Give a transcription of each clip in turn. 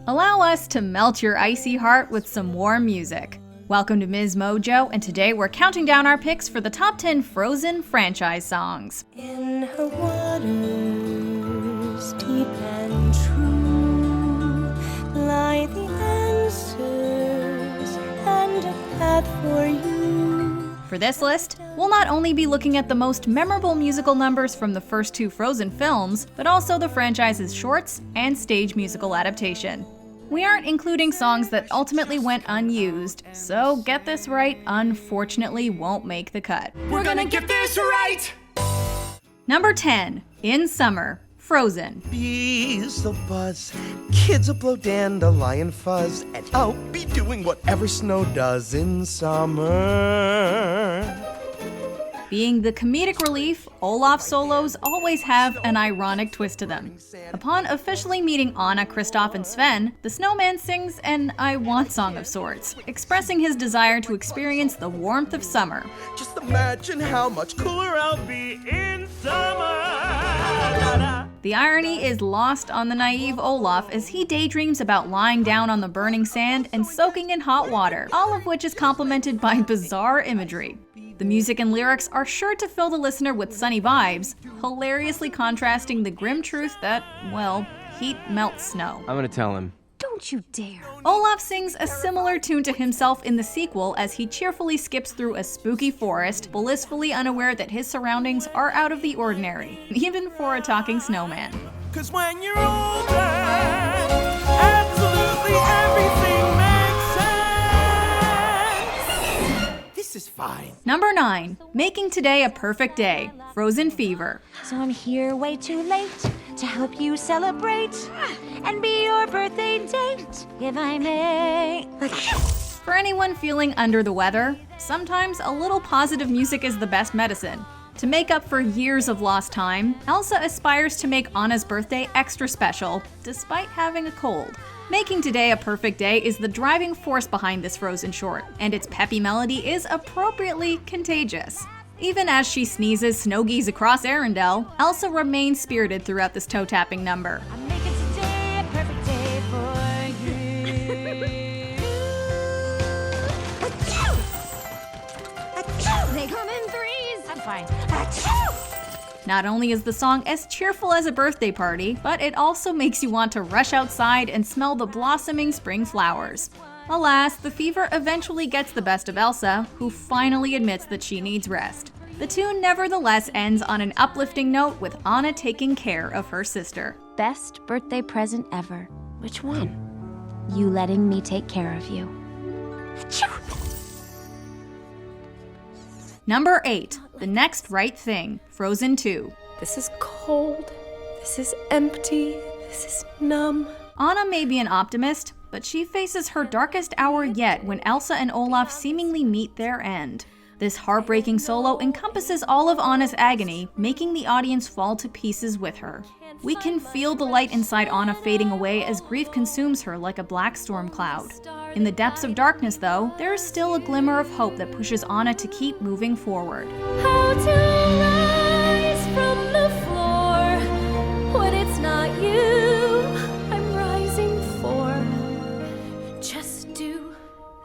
Allow us to melt your icy heart with some warm music. Welcome to MsMojo, and today we're counting down our picks for the top 10 Frozen franchise songs. In her waters, deep and true, lie the answers and a path for you. For this list, we'll not only be looking at the most memorable musical numbers from the first two Frozen films, but also the franchise's shorts and stage musical adaptation. We aren't including songs that ultimately went unused, so get this right, unfortunately won't make the cut. We're gonna get this right! Number 10, In Summer, Frozen. Bees will buzz, kids will blow dandelion fuzz, and I'll be doing whatever snow does in summer. Being the comedic relief, Olaf solos always have an ironic twist to them. Upon officially meeting Anna, Kristoff, and Sven, the Snowman sings an I Want song of sorts, expressing his desire to experience the warmth of summer. Just imagine how much cooler I'll be in summer. The irony is lost on the naive Olaf as he daydreams about lying down on the burning sand and soaking in hot water, all of which is complemented by bizarre imagery. The music and lyrics are sure to fill the listener with sunny vibes, hilariously contrasting the grim truth that, well, heat melts snow. I'm gonna tell him. Don't you dare. Olaf sings a similar tune to himself in the sequel as he cheerfully skips through a spooky forest, blissfully unaware that his surroundings are out of the ordinary, even for a talking snowman. 'Cause when you're older, absolutely everything makes sense. This is fine. Number 9, Making Today a Perfect Day, Frozen Fever. So I'm here way too late to help you celebrate and be your birthday date, if I may. For anyone feeling under the weather, sometimes a little positive music is the best medicine. To make up for years of lost time, Elsa aspires to make Anna's birthday extra special, despite having a cold. Making Today a Perfect Day is the driving force behind this Frozen short, and its peppy melody is appropriately contagious. Even as she sneezes snow geese across Arendelle, Elsa remains spirited throughout this toe-tapping number. I'm making today a perfect day for you. They come in threes. I'm fine. Not only is the song as cheerful as a birthday party, but it also makes you want to rush outside and smell the blossoming spring flowers. Alas, the fever eventually gets the best of Elsa, who finally admits that she needs rest. The tune nevertheless ends on an uplifting note with Anna taking care of her sister. Best birthday present ever. Which one? You letting me take care of you. Number 8, The Next Right Thing, Frozen 2. This is cold. This is empty. This is numb. Anna may be an optimist, but she faces her darkest hour yet when Elsa and Olaf seemingly meet their end. This heartbreaking solo encompasses all of Anna's agony, making the audience fall to pieces with her. We can feel the light inside Anna fading away as grief consumes her like a black storm cloud. In the depths of darkness, though, there is still a glimmer of hope that pushes Anna to keep moving forward. How to rise from the floor when it's not you I'm rising for. Just do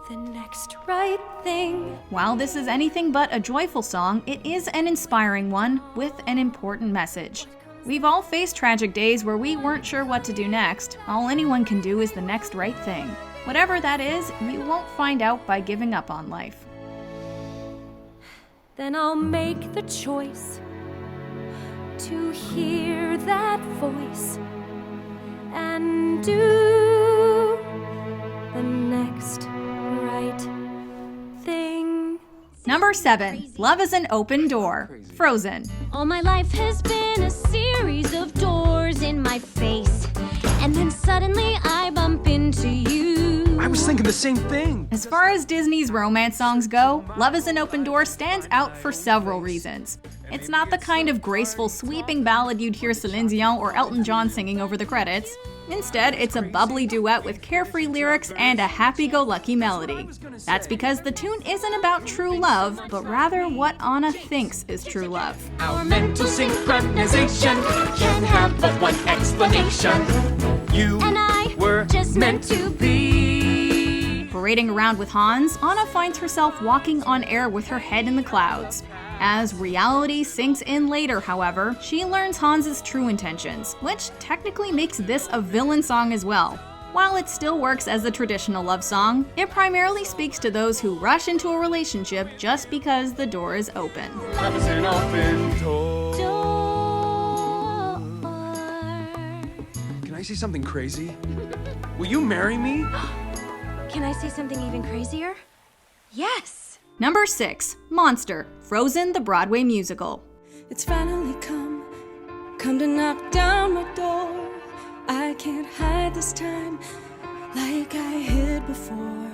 the next right thing. While this is anything but a joyful song, it is an inspiring one with an important message. We've all faced tragic days where we weren't sure what to do next. All anyone can do is the next right thing. Whatever that is, you won't find out by giving up on life. Then I'll make the choice to hear that voice and do the next right thing. Number 7, Love is an Open Door, Frozen. All my life has been a series of doors in my face, and then suddenly I bump into you. I was thinking the same thing. As far as Disney's romance songs go, Love is an Open Door stands out for several reasons. It's not the kind of graceful, sweeping ballad you'd hear Celine Dion or Elton John singing over the credits. Instead, it's a bubbly duet with carefree lyrics and a happy-go-lucky melody. That's because the tune isn't about true love, but rather what Anna thinks is true love. Our mental synchronization can have but one explanation. You And I were just was meant to be. Parading around with Hans, Anna finds herself walking on air with her head in the clouds. As reality sinks in later, however, she learns Hans's true intentions, which technically makes this a villain song as well. While it still works as a traditional love song, it primarily speaks to those who rush into a relationship just because the door is open. Love is an open door. Can I say something crazy? Will you marry me? Can I say something even crazier? Yes! Number 6. Monster, Frozen the Broadway musical. It's finally come to knock down my door. I can't hide this time like I hid before.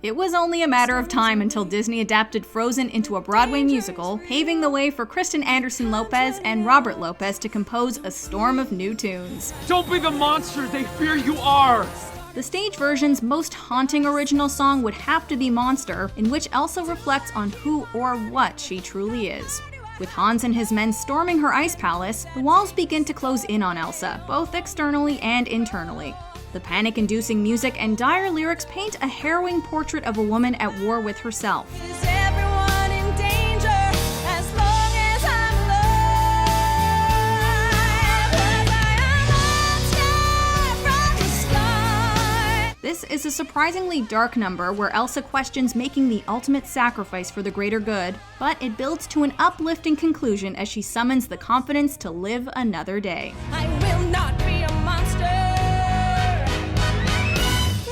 It was only a matter of time until Disney adapted Frozen into a Broadway musical, paving the way for Kristen Anderson Lopez and Robert Lopez to compose a storm of new tunes. Don't be the monster they fear you are. The stage version's most haunting original song would have to be Monster, in which Elsa reflects on who or what she truly is. With Hans and his men storming her ice palace, the walls begin to close in on Elsa, both externally and internally. The panic-inducing music and dire lyrics paint a harrowing portrait of a woman at war with herself. Is everyone in danger as long as I'm alive? 'Cause I am a monster from the sky. This is a surprisingly dark number where Elsa questions making the ultimate sacrifice for the greater good, but it builds to an uplifting conclusion as she summons the confidence to live another day. I will not be a monster.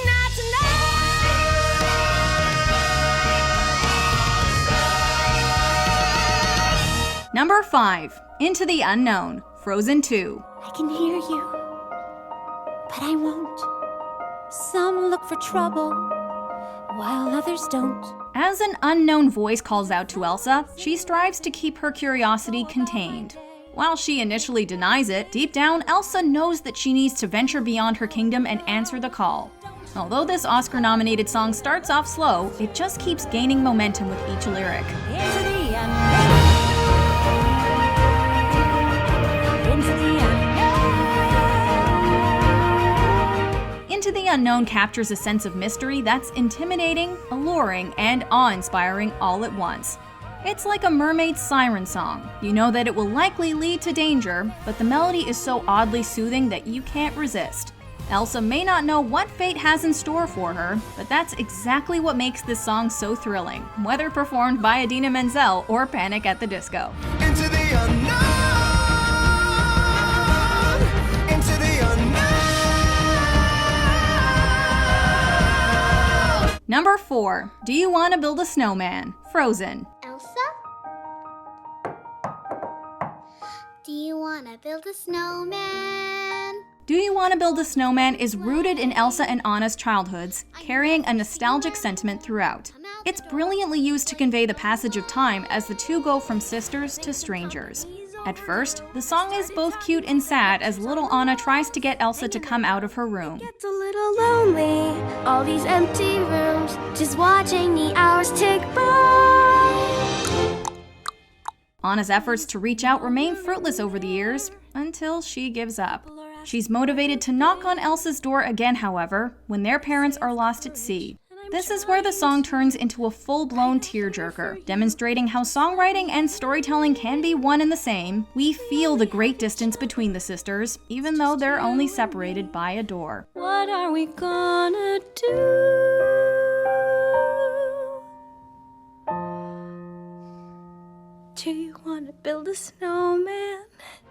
Not tonight. Number 5. Into the Unknown, Frozen 2. I can hear you, but I won't. Some look for trouble, while others don't. As an unknown voice calls out to Elsa, she strives to keep her curiosity contained. While she initially denies it, deep down, Elsa knows that she needs to venture beyond her kingdom and answer the call. Although this Oscar-nominated song starts off slow, it just keeps gaining momentum with each lyric. Into the unknown. Into the unknown. Into the Unknown captures a sense of mystery that's intimidating, alluring, and awe-inspiring all at once. It's like a mermaid's siren song. You know that it will likely lead to danger, but the melody is so oddly soothing that you can't resist. Elsa may not know what fate has in store for her, but that's exactly what makes this song so thrilling, whether performed by Idina Menzel or Panic at the Disco. Into the unknown. Into the unknown. Number 4. Do You Want to Build a Snowman? Frozen. Elsa? Do you want to build a snowman? Do You Want to Build a Snowman is rooted in Elsa and Anna's childhoods, carrying a nostalgic sentiment throughout. It's brilliantly used to convey the passage of time as the two go from sisters to strangers. At first, the song is both cute and sad as little Anna tries to get Elsa to come out of her room. It's a little lonely, all these empty rooms, just watching the hours tick by. Anna's efforts to reach out remain fruitless over the years, until she gives up. She's motivated to knock on Elsa's door again, however, when their parents are lost at sea. This is where the song turns into a full-blown tearjerker, demonstrating how songwriting and storytelling can be one and the same. We feel the great distance between the sisters, even though they're only separated by a door. What are we gonna do? Do you want to build a snowman?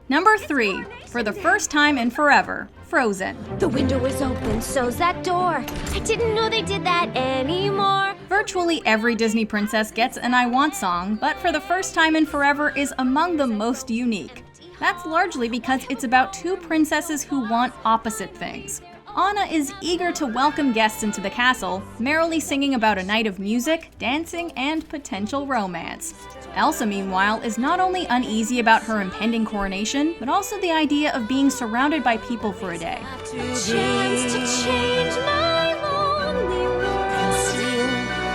Number 3. For the first time in forever, Frozen. The window is open, so's that door. I didn't know they did that anymore. Virtually every Disney princess gets an I Want song, but For the First Time in Forever is among the most unique. That's largely because it's about two princesses who want opposite things. Anna is eager to welcome guests into the castle, merrily singing about a night of music, dancing, and potential romance. Elsa, meanwhile, is not only uneasy about her impending coronation, but also the idea of being surrounded by people for a day. A chance to change my lonely world.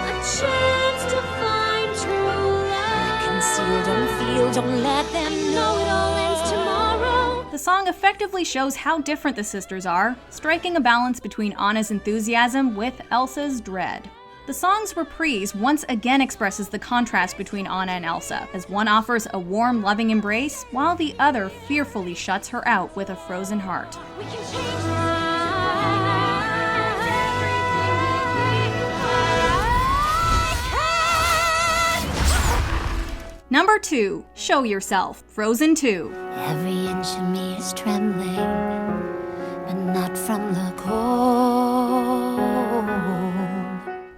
A chance to find true love. Conceal, don't feel, don't let them know it all ends tomorrow. The The song effectively shows how different the sisters are, striking a balance between Anna's enthusiasm with Elsa's dread. The song's reprise once again expresses the contrast between Anna and Elsa, as one offers a warm, loving embrace, while the other fearfully shuts her out with a frozen heart. We can change Number 2. Show Yourself, Frozen 2. Every inch of me is trembling, but not from the cold.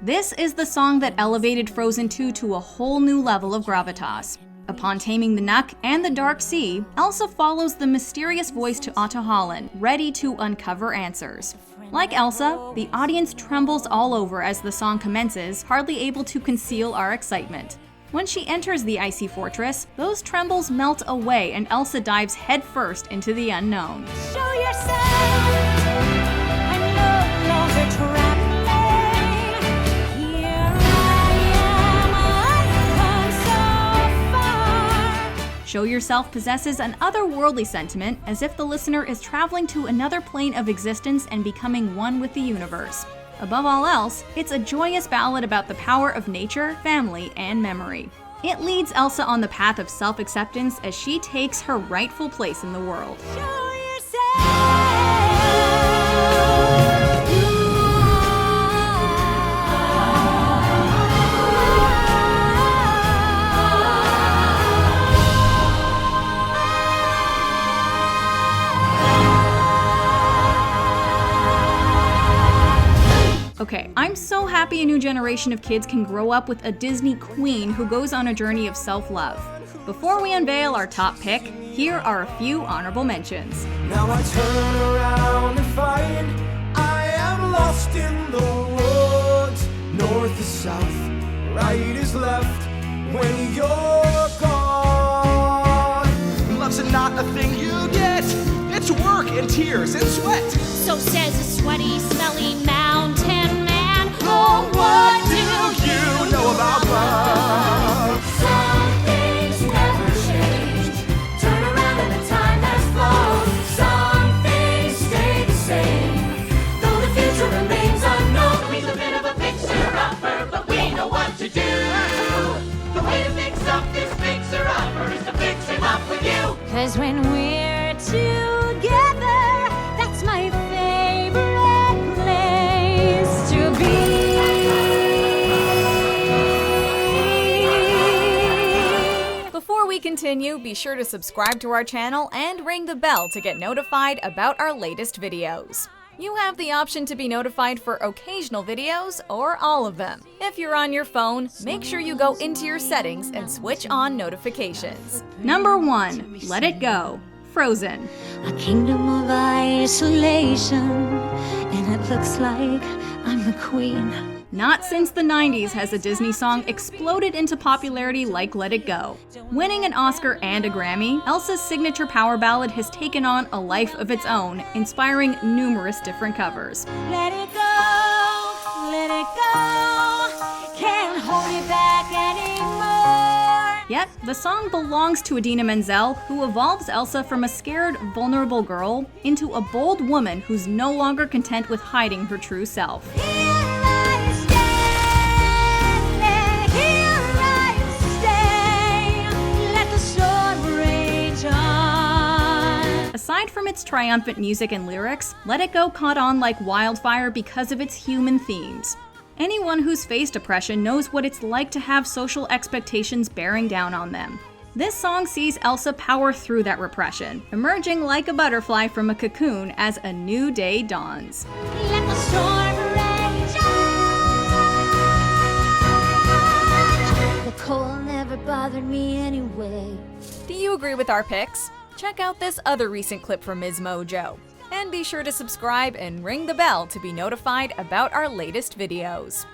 This is the song that elevated Frozen 2 to a whole new level of gravitas. Upon taming the Knuck and the Dark Sea, Elsa follows the mysterious voice to Otto Holland, ready to uncover answers. Like Elsa, the audience trembles all over as the song commences, hardly able to conceal our excitement. When she enters the icy fortress, those trembles melt away and Elsa dives headfirst into the unknown. Show yourself. I'm no longer trembling. Here I am. I've come so far. Show Yourself possesses an otherworldly sentiment, as if the listener is traveling to another plane of existence and becoming one with the universe. Above all else, it's a joyous ballad about the power of nature, family, and memory. It leads Elsa on the path of self-acceptance as she takes her rightful place in the world. Show yourself. Okay, I'm so happy a new generation of kids can grow up with a Disney queen who goes on a journey of self-love. Before we unveil our top pick, here are a few honorable mentions. Now I turn around and find I am lost in the woods. North is south, right is left when you're gone. Love's not a thing you get. It's work and tears and sweat. So says a sweaty, smelly mountain man. Oh, what do You know about love. Some things never change. Turn around and the time has flown. Some things stay the same. Though the future remains unknown. We's a bit of a fixer-upper, but we know what to do. The way to fix up this fixer-upper is to fix him up with you. 'Cause when we're together, that's my favorite place to be. Before we continue, be sure to subscribe to our channel and ring the bell to get notified about our latest videos. You have the option to be notified for occasional videos or all of them. If you're on your phone, make sure you go into your settings and switch on notifications. Number 1. Let It Go, Frozen. A kingdom of isolation, and it looks like I'm the queen. Not since the 90s has a Disney song exploded into popularity like Let It Go. Winning an Oscar and a Grammy, Elsa's signature power ballad has taken on a life of its own, inspiring numerous different covers. Let it go, can't hold it back anymore. Yet, the song belongs to Idina Menzel, who evolves Elsa from a scared, vulnerable girl into a bold woman who's no longer content with hiding her true self. Aside from its triumphant music and lyrics, Let It Go caught on like wildfire because of its human themes. Anyone who's faced oppression knows what it's like to have social expectations bearing down on them. This song sees Elsa power through that repression, emerging like a butterfly from a cocoon as a new day dawns. Let the storm rage on. The cold never bothered me anyway. Do you agree with our picks? Check out this other recent clip from MsMojo. And be sure to subscribe and ring the bell to be notified about our latest videos.